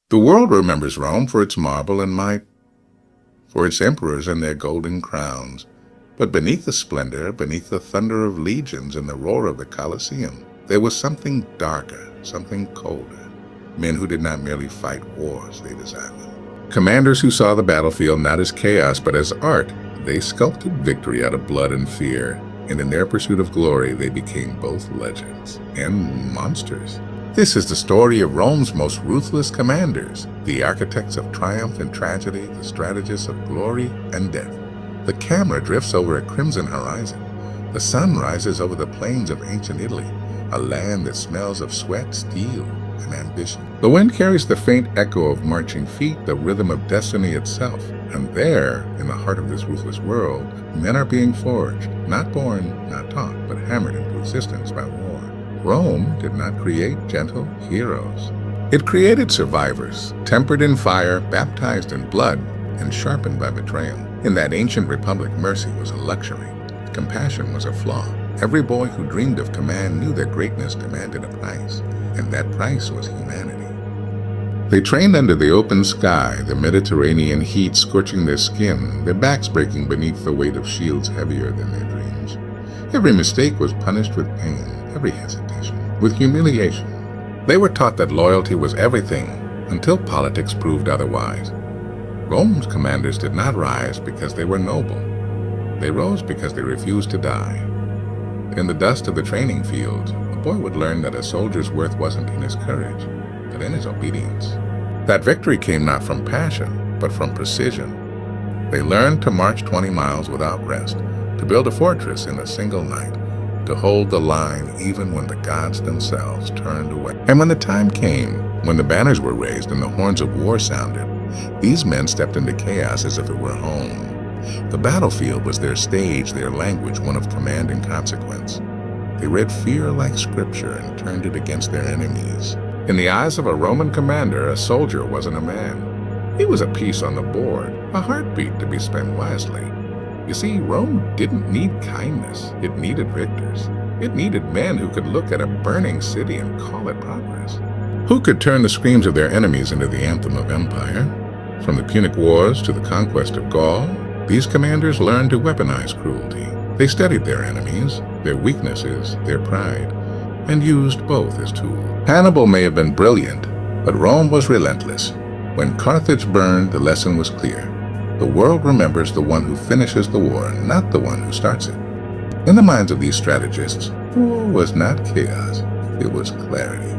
The world remembers Rome for its marble and might, for its emperors and their golden crowns. But beneath the splendor, beneath the thunder of legions and the roar of the Colosseum, there was something darker, something colder. Men who did not merely fight wars, they designed them. Commanders who saw the battlefield not as chaos but as art. They sculpted victory out of blood and fear, and in their pursuit of glory, they became both legends and monsters. This is the story of Rome's most ruthless commanders, the architects of triumph and tragedy, the strategists of glory and death. The camera drifts over a crimson horizon. The sun rises over the plains of ancient Italy, a land that smells of sweat, steel, and ambition. The wind carries the faint echo of marching feet, the rhythm of destiny itself. And there, in the heart of this ruthless world, men are being forged, not born, not taught, but hammered into existence by war. Rome did not create gentle heroes. It created survivors, tempered in fire, baptized in blood, and sharpened by betrayal. In that ancient republic, mercy was a luxury. Compassion was a flaw. Every boy who dreamed of command knew that greatness demanded a price, and that price was humanity. They trained under the open sky, the Mediterranean heat scorching their skin, their backs breaking beneath the weight of shields heavier than their dreams. Every mistake was punished with pain, every hesitation with humiliation. They were taught that loyalty was everything, until politics proved otherwise. Rome's commanders did not rise because they were noble. They rose because they refused to die. In the dust of the training fields, a boy would learn that a soldier's worth wasn't in his courage, but in his obedience. That victory came not from passion, but from precision. They learned to march 20 miles without rest, to build a fortress in a single night, to hold the line even when the gods themselves turned away. And when the time came, when the banners were raised and the horns of war sounded, these men stepped into chaos as if it were home. The battlefield was their stage, their language, one of command and consequence. They read fear like scripture and turned it against their enemies. In the eyes of a Roman commander, a soldier wasn't a man. He was a piece on the board, a heartbeat to be spent wisely. You see, Rome didn't need kindness. It needed victors. It needed men who could look at a burning city and call it progress. Who could turn the screams of their enemies into the anthem of empire? From the Punic Wars to the conquest of Gaul, these commanders learned to weaponize cruelty. They studied their enemies, their weaknesses, their pride, and used both as tools. Hannibal may have been brilliant, but Rome was relentless. When Carthage burned, the lesson was clear. The world remembers the one who finishes the war, not the one who starts it. In the minds of these strategists, war was not chaos, it was clarity.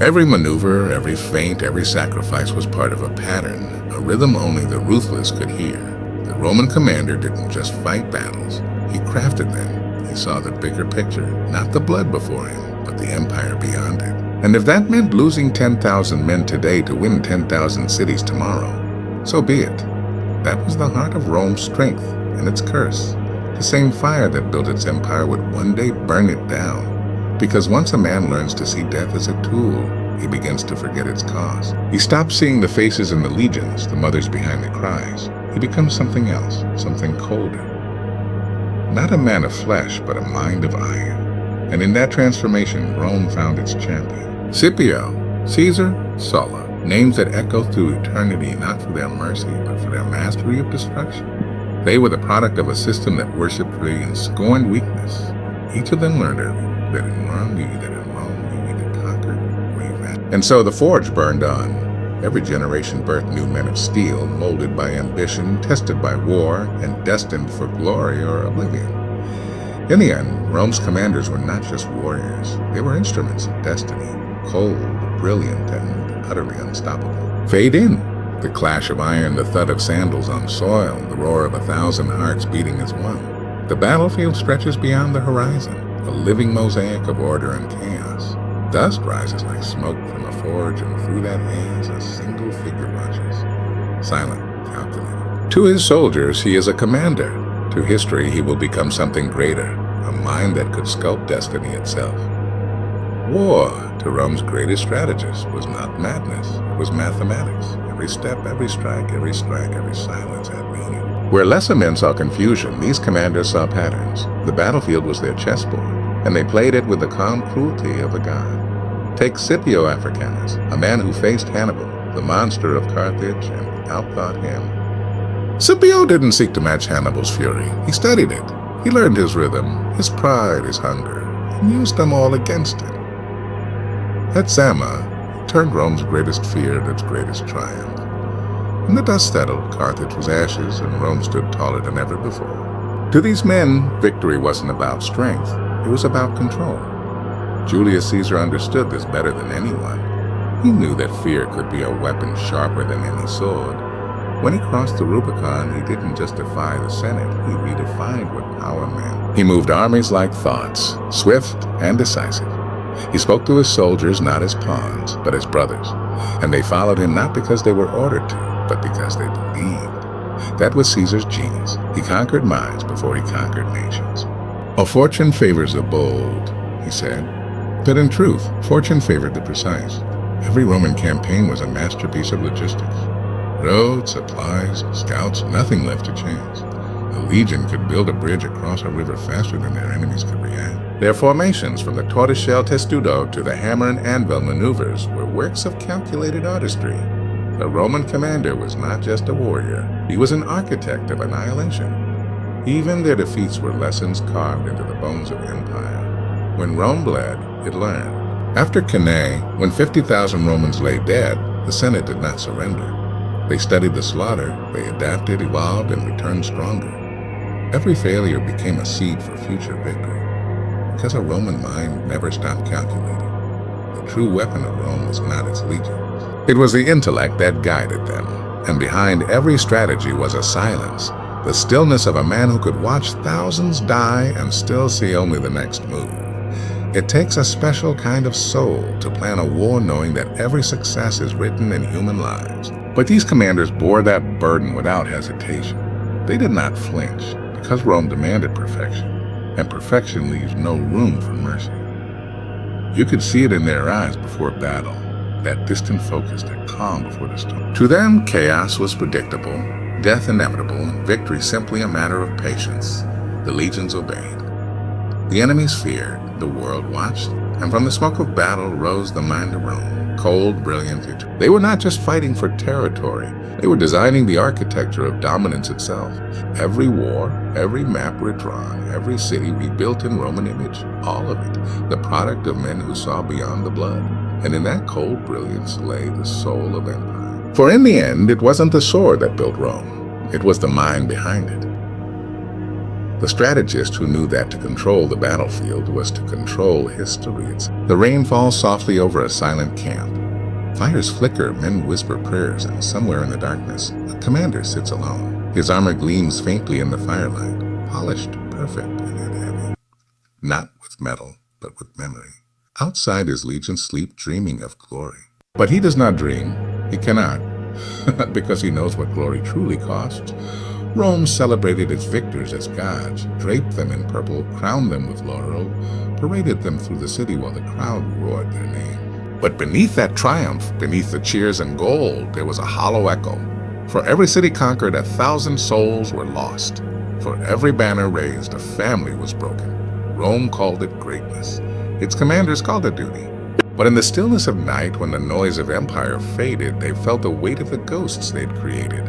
Every maneuver, every feint, every sacrifice was part of a pattern, a rhythm only the ruthless could hear. The Roman commander didn't just fight battles, he crafted them. He saw the bigger picture, not the blood before him, but the empire beyond it. And if that meant losing 10,000 men today to win 10,000 cities tomorrow, so be it. That was the heart of Rome's strength and its curse. The same fire that built its empire would one day burn it down. Because once a man learns to see death as a tool, he begins to forget its cost. He stops seeing the faces in the legions, the mothers behind the cries. He becomes something else, something colder. Not a man of flesh, but a mind of iron. And in that transformation, Rome found its champion. Scipio, Caesar, Sulla, names that echo through eternity not for their mercy, but for their mastery of destruction. They were the product of a system that worshipped greed and scorned weakness. Each of them learned early that in Rome you either conquered or you vanished. And so the forge burned on. Every generation birthed new men of steel, molded by ambition, tested by war, and destined for glory or oblivion. In the end, Rome's commanders were not just warriors. They were instruments of destiny, cold, brilliant, and utterly unstoppable. Fade in. The clash of iron, the thud of sandals on soil, the roar of 1,000 hearts beating as one. The battlefield stretches beyond the horizon, a living mosaic of order and chaos. Dust rises like smoke from a forge, and through that haze a single figure marches, silent, calculated. To his soldiers, he is a commander. To history, he will become something greater, a mind that could sculpt destiny itself. War, to Rome's greatest strategist, was not madness, it was mathematics. Every step, every strike, every silence had meaning. Where lesser men saw confusion, these commanders saw patterns. The battlefield was their chessboard, and they played it with the calm cruelty of a god. Take Scipio Africanus, a man who faced Hannibal, the monster of Carthage, and outthought him. Scipio didn't seek to match Hannibal's fury. He studied it. He learned his rhythm, his pride, his hunger, and used them all against him. At Zama, he turned Rome's greatest fear to its greatest triumph. When the dust settled, Carthage was ashes, and Rome stood taller than ever before. To these men, victory wasn't about strength. It was about control. Julius Caesar understood this better than anyone. He knew that fear could be a weapon sharper than any sword. When he crossed the Rubicon, he didn't just defy the Senate, he redefined what power meant. He moved armies like thoughts, swift and decisive. He spoke to his soldiers not as pawns, but as brothers, and they followed him not because they were ordered to, but because they believed. That was Caesar's genius. He conquered minds before he conquered nations. "A fortune favors the bold," he said. But in truth, fortune favored the precise. Every Roman campaign was a masterpiece of logistics. Roads, supplies, scouts, nothing left to chance. A legion could build a bridge across a river faster than their enemies could react. Their formations, from the tortoiseshell testudo to the hammer and anvil maneuvers, were works of calculated artistry. The Roman commander was not just a warrior, he was an architect of annihilation. Even their defeats were lessons carved into the bones of empire. When Rome bled, it learned. After Cannae, when 50,000 Romans lay dead, the Senate did not surrender. They studied the slaughter, they adapted, evolved, and returned stronger. Every failure became a seed for future victory, because a Roman mind never stopped calculating. The true weapon of Rome was not its legions. It was the intellect that guided them, and behind every strategy was a silence, the stillness of a man who could watch thousands die and still see only the next move. It takes a special kind of soul to plan a war knowing that every success is written in human lives. But these commanders bore that burden without hesitation. They did not flinch, because Rome demanded perfection, and perfection leaves no room for mercy. You could see it in their eyes before battle, that distant focus, that calm before the storm. To them, chaos was predictable, death inevitable, and victory simply a matter of patience. The legions obeyed. The enemies feared, the world watched, and from the smoke of battle rose the mind of Rome, cold, brilliant. They were not just fighting for territory, they were designing the architecture of dominance itself. Every war, every map redrawn, every city rebuilt in Roman image, all of it, the product of men who saw beyond the blood. And in that cold brilliance lay the soul of empire. For in the end, it wasn't the sword that built Rome, it was the mind behind it. The strategist who knew that to control the battlefield was to control history. The rain falls softly over a silent camp. Fires flicker, men whisper prayers, and somewhere in the darkness, a commander sits alone. His armor gleams faintly in the firelight, polished, perfect, and yet heavy. Not with metal, but with memory. Outside his legions sleep, dreaming of glory. But he does not dream. He cannot. Because he knows what glory truly costs. Rome celebrated its victors as gods, draped them in purple, crowned them with laurel, paraded them through the city while the crowd roared their name. But beneath that triumph, beneath the cheers and gold, there was a hollow echo. For every city conquered, 1,000 souls were lost. For every banner raised, a family was broken. Rome called it greatness. Its commanders called it duty. But in the stillness of night, when the noise of empire faded, they felt the weight of the ghosts they'd created.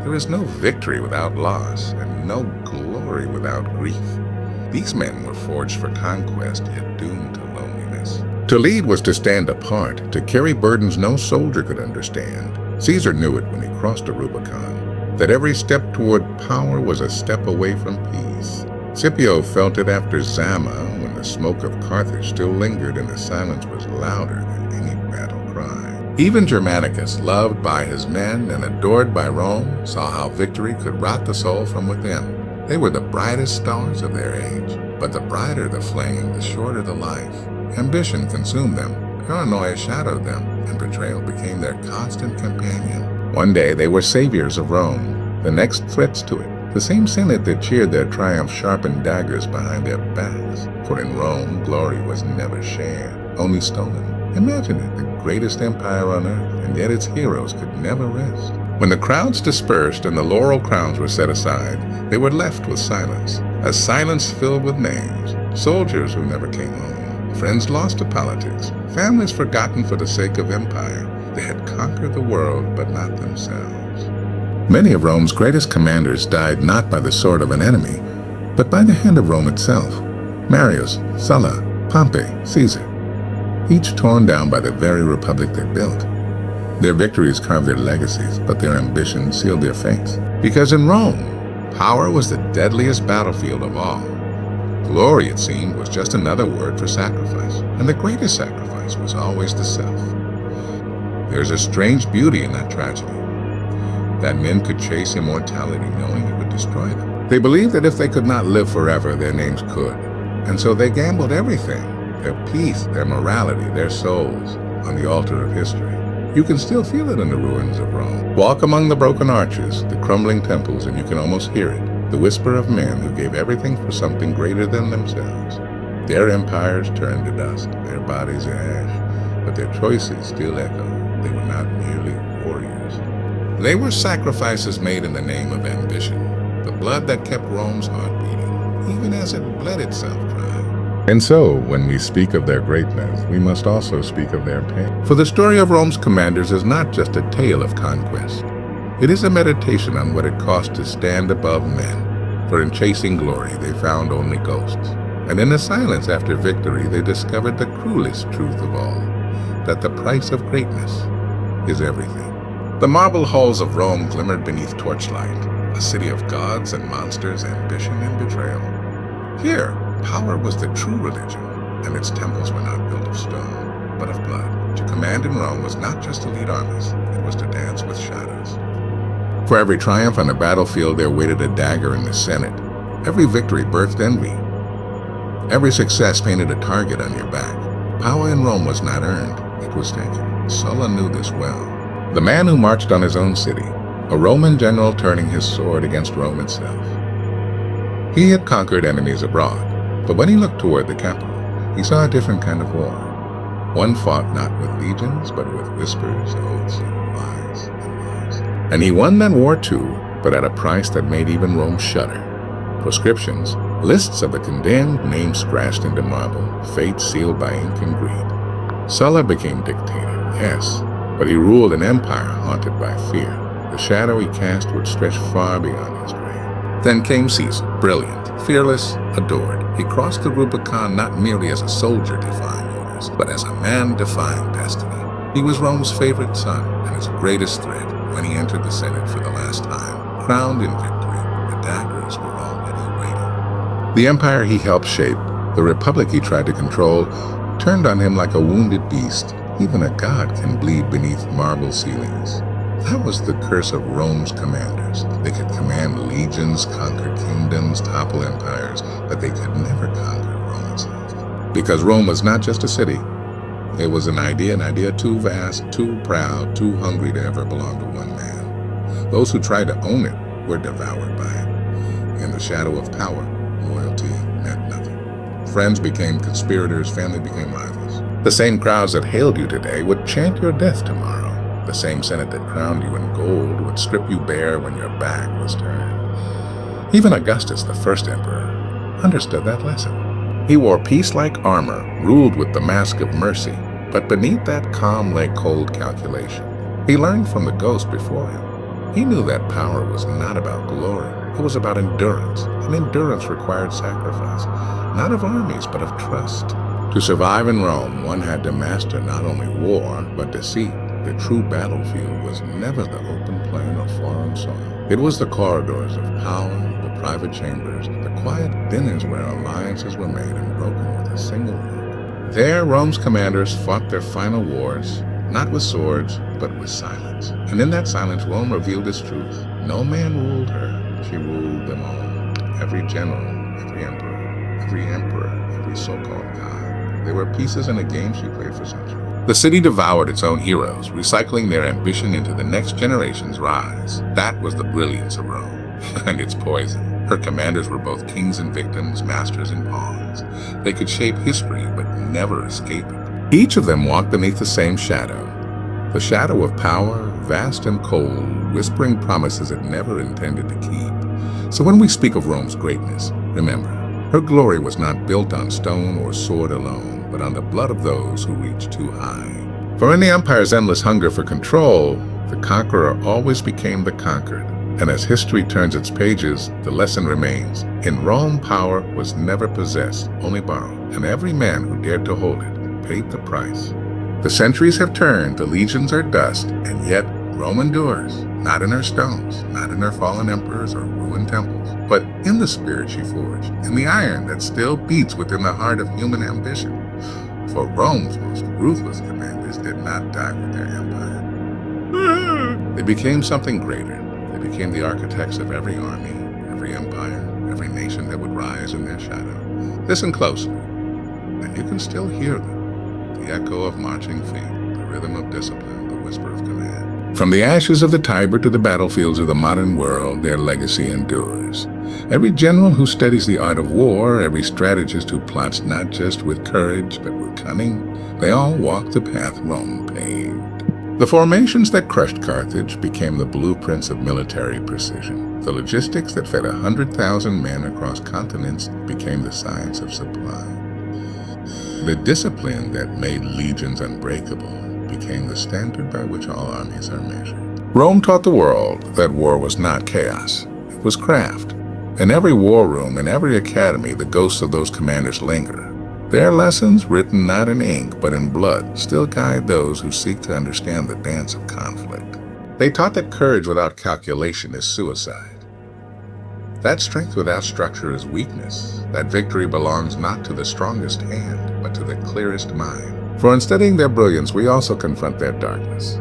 There is no victory without loss, and no glory without grief. These men were forged for conquest, yet doomed to loneliness. To lead was to stand apart, to carry burdens no soldier could understand. Caesar knew it when he crossed the Rubicon, that every step toward power was a step away from peace. Scipio felt it after Zama, when the smoke of Carthage still lingered and the silence was louder than any battle cry. Even Germanicus, loved by his men and adored by Rome, saw how victory could rot the soul from within. They were the brightest stars of their age, but the brighter the flame, the shorter the life. Ambition consumed them, paranoia shadowed them, and betrayal became their constant companion. One day they were saviors of Rome, the next threats to it. The same Senate that cheered their triumph sharpened daggers behind their backs. For in Rome, glory was never shared, only stolen. Imagine it, the greatest empire on earth, and yet its heroes could never rest. When the crowds dispersed and the laurel crowns were set aside, they were left with silence, a silence filled with names, soldiers who never came home, friends lost to politics, families forgotten for the sake of empire. They had conquered the world, but not themselves. Many of Rome's greatest commanders died not by the sword of an enemy, but by the hand of Rome itself. Marius, Sulla, Pompey, Caesar, each torn down by the very republic they built. Their victories carved their legacies, but their ambition sealed their fates. Because in Rome, power was the deadliest battlefield of all. Glory, it seemed, was just another word for sacrifice, and the greatest sacrifice was always the self. There's a strange beauty in that tragedy, that men could chase immortality knowing it would destroy them. They believed that if they could not live forever, their names could, and so they gambled everything, their peace, their morality, their souls, on the altar of history. You can still feel it in the ruins of Rome. Walk among the broken arches, the crumbling temples, and you can almost hear it, the whisper of men who gave everything for something greater than themselves. Their empires turned to dust, their bodies to ash, but their choices still echo. They were not merely warriors. They were sacrifices made in the name of ambition, the blood that kept Rome's heart beating, even as it bled itself dry. And so, when we speak of their greatness, we must also speak of their pain. For the story of Rome's commanders is not just a tale of conquest. It is a meditation on what it cost to stand above men. For in chasing glory, they found only ghosts. And in the silence after victory, they discovered the cruelest truth of all, that the price of greatness is everything. The marble halls of Rome glimmered beneath torchlight, a city of gods and monsters, ambition and betrayal. Here, power was the true religion, and its temples were not built of stone, but of blood. To command in Rome was not just to lead armies, it was to dance with shadows. For every triumph on the battlefield there waited a dagger in the Senate. Every victory birthed envy. Every success painted a target on your back. Power in Rome was not earned, it was taken. Sulla knew this well. The man who marched on his own city, a Roman general turning his sword against Rome itself. He had conquered enemies abroad, but when he looked toward the capital, he saw a different kind of war. One fought not with legions, but with whispers, oaths, and lies and lies. And he won that war too, but at a price that made even Rome shudder. Proscriptions, lists of the condemned, names scratched into marble, fate sealed by ink and greed. Sulla became dictator, yes, but he ruled an empire haunted by fear. The shadow he cast would stretch far beyond his grave. Then came Caesar, brilliant, fearless, adored. He crossed the Rubicon not merely as a soldier defying orders, but as a man defying destiny. He was Rome's favorite son and his greatest threat when he entered the Senate for the last time. Crowned in victory, the daggers were already waiting. The empire he helped shape, the republic he tried to control, turned on him like a wounded beast. Even a god can bleed beneath marble ceilings. That was the curse of Rome's commanders. They could command legions, conquer kingdoms, topple empires, but they could never conquer Rome itself. Because Rome was not just a city. It was an idea too vast, too proud, too hungry to ever belong to one man. Those who tried to own it were devoured by it. In the shadow of power, loyalty meant nothing. Friends became conspirators, family became rivals. The same crowds that hailed you today would chant your death tomorrow. The same Senate that crowned you in gold would strip you bare when your back was turned. Even Augustus, the first emperor, understood that lesson. He wore peace-like armor, ruled with the mask of mercy, but beneath that calm lay cold calculation. He learned from the ghost before him. He knew that power was not about glory, it was about endurance, and endurance required sacrifice, not of armies, but of trust. To survive in Rome, one had to master not only war, but deceit. The true battlefield was never the open plain or foreign soil. It was the corridors of power, the private chambers, the quiet dinners where alliances were made and broken with a single look. There, Rome's commanders fought their final wars, not with swords, but with silence. And in that silence, Rome revealed its truth. No man ruled her, she ruled them all. Every general, every emperor, every so-called god. They were pieces in a game she played for centuries. The city devoured its own heroes, recycling their ambition into the next generation's rise. That was the brilliance of Rome, and its poison. Her commanders were both kings and victims, masters and pawns. They could shape history, but never escape it. Each of them walked beneath the same shadow. The shadow of power, vast and cold, whispering promises it never intended to keep. So when we speak of Rome's greatness, remember, her glory was not built on stone or sword alone, but on the blood of those who reached too high. For in the empire's endless hunger for control, the conqueror always became the conquered. And as history turns its pages, the lesson remains. In Rome, power was never possessed, only borrowed, and every man who dared to hold it paid the price. The centuries have turned, the legions are dust, and yet Rome endures, not in her stones, not in her fallen emperors or ruined temples, but in the spirit she forged, in the iron that still beats within the heart of human ambition. For Rome's most ruthless commanders did not die with their empire. They became something greater. They became the architects of every army, every empire, every nation that would rise in their shadow. Listen closely, and you can still hear them. The echo of marching feet, the rhythm of discipline, the whisper of command. From the ashes of the Tiber to the battlefields of the modern world, their legacy endures. Every general who studies the art of war, every strategist who plots not just with courage but with cunning, they all walk the path Rome paved. The formations that crushed Carthage became the blueprints of military precision. The logistics that fed 100,000 men across continents became the science of supply. The discipline that made legions unbreakable became the standard by which all armies are measured. Rome taught the world that war was not chaos, it was craft. In every war room, in every academy, the ghosts of those commanders linger. Their lessons, written not in ink but in blood, still guide those who seek to understand the dance of conflict. They taught that courage without calculation is suicide. That strength without structure is weakness. That victory belongs not to the strongest hand, but to the clearest mind. For in studying their brilliance, we also confront their darkness.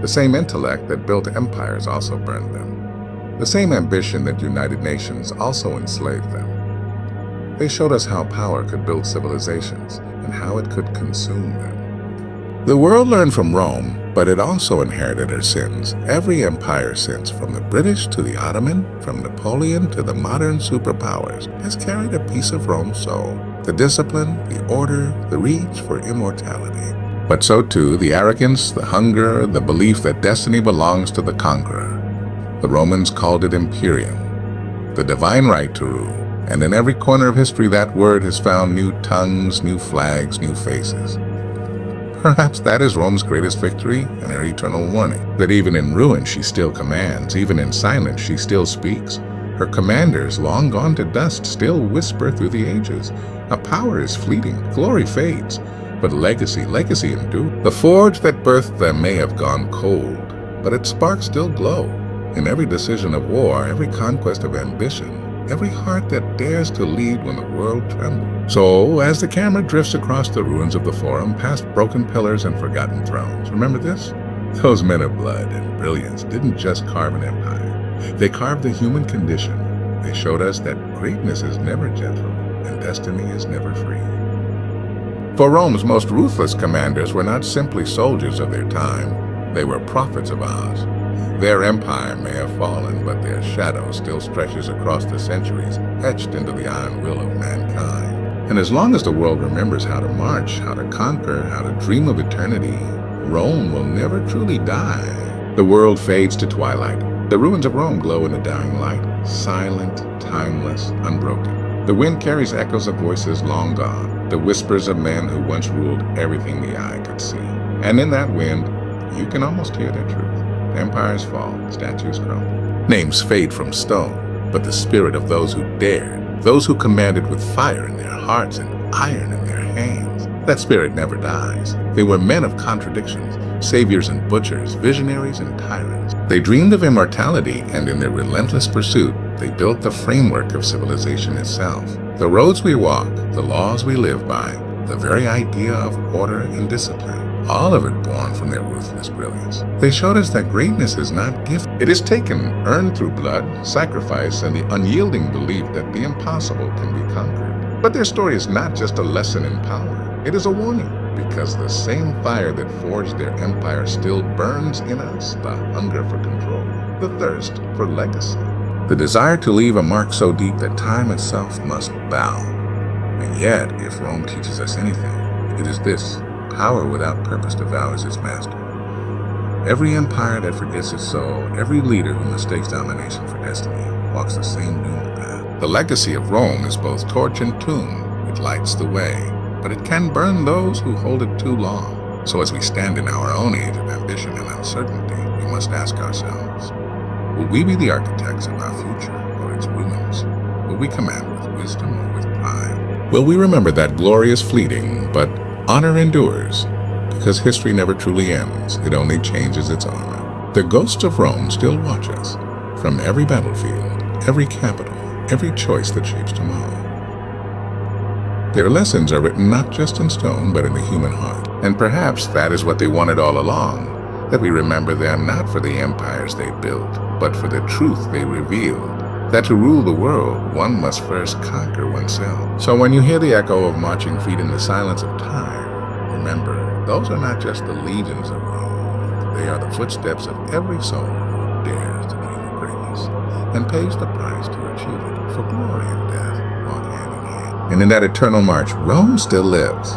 The same intellect that built empires also burned them. The same ambition that united nations also enslaved them. They showed us how power could build civilizations and how it could consume them. The world learned from Rome, but it also inherited her sins. Every empire since, from the British to the Ottoman, from Napoleon to the modern superpowers, has carried a piece of Rome's soul. The discipline, the order, the reach for immortality. But so too the arrogance, the hunger, the belief that destiny belongs to the conqueror. The Romans called it imperium, the divine right to rule. And in every corner of history, that word has found new tongues, new flags, new faces. Perhaps that is Rome's greatest victory and her eternal warning, that even in ruin she still commands, even in silence she still speaks. Her commanders, long gone to dust, still whisper through the ages. Now power is fleeting, glory fades, but legacy endures. The forge that birthed them may have gone cold, but its sparks still glow. In every decision of war, every conquest of ambition, every heart that dares to lead when the world trembles. So, as the camera drifts across the ruins of the Forum, past broken pillars and forgotten thrones, remember this? Those men of blood and brilliance didn't just carve an empire. They carved the human condition. They showed us that greatness is never gentle and destiny is never free. For Rome's most ruthless commanders were not simply soldiers of their time. They were prophets of ours. Their empire may have fallen, but their shadow still stretches across the centuries, etched into the iron will of mankind. And as long as the world remembers how to march, how to conquer, how to dream of eternity, Rome will never truly die. The world fades to twilight. The ruins of Rome glow in the dying light, silent, timeless, unbroken. The wind carries echoes of voices long gone, the whispers of men who once ruled everything the eye could see. And in that wind, you can almost hear their truth. Empires fall, statues crumble. Names fade from stone, but the spirit of those who dared, those who commanded with fire in their hearts and iron in their hands, that spirit never dies. They were men of contradictions, saviors and butchers, visionaries and tyrants. They dreamed of immortality, and in their relentless pursuit, they built the framework of civilization itself. The roads we walk, the laws we live by, the very idea of order and discipline. All of it born from their ruthless brilliance. They showed us that greatness is not gifted. It is taken, earned through blood, sacrifice, and the unyielding belief that the impossible can be conquered. But their story is not just a lesson in power. It is a warning, because the same fire that forged their empire still burns in us, the hunger for control, the thirst for legacy, the desire to leave a mark so deep that time itself must bow. And yet, if Rome teaches us anything, it is this. Power without purpose devours its master. Every empire that forgets its soul, every leader who mistakes domination for destiny, walks the same doomed path. The legacy of Rome is both torch and tomb. It lights the way, but it can burn those who hold it too long. So as we stand in our own age of ambition and uncertainty, we must ask ourselves, will we be the architects of our future or its ruins? Will we command with wisdom or with pride? Will we remember that glory is fleeting, but honor endures? Because history never truly ends, it only changes its armor. The ghosts of Rome still watch us, from every battlefield, every capital, every choice that shapes tomorrow. Their lessons are written not just in stone, but in the human heart. And perhaps that is what they wanted all along, that we remember them not for the empires they built, but for the truth they revealed, that to rule the world, one must first conquer oneself. So when you hear the echo of marching feet in the silence of time, remember, those are not just the legions of Rome. They are the footsteps of every soul who dares to dream of greatness and pays the price to achieve it, for glory and death walk hand in hand. And in that eternal march, Rome still lives.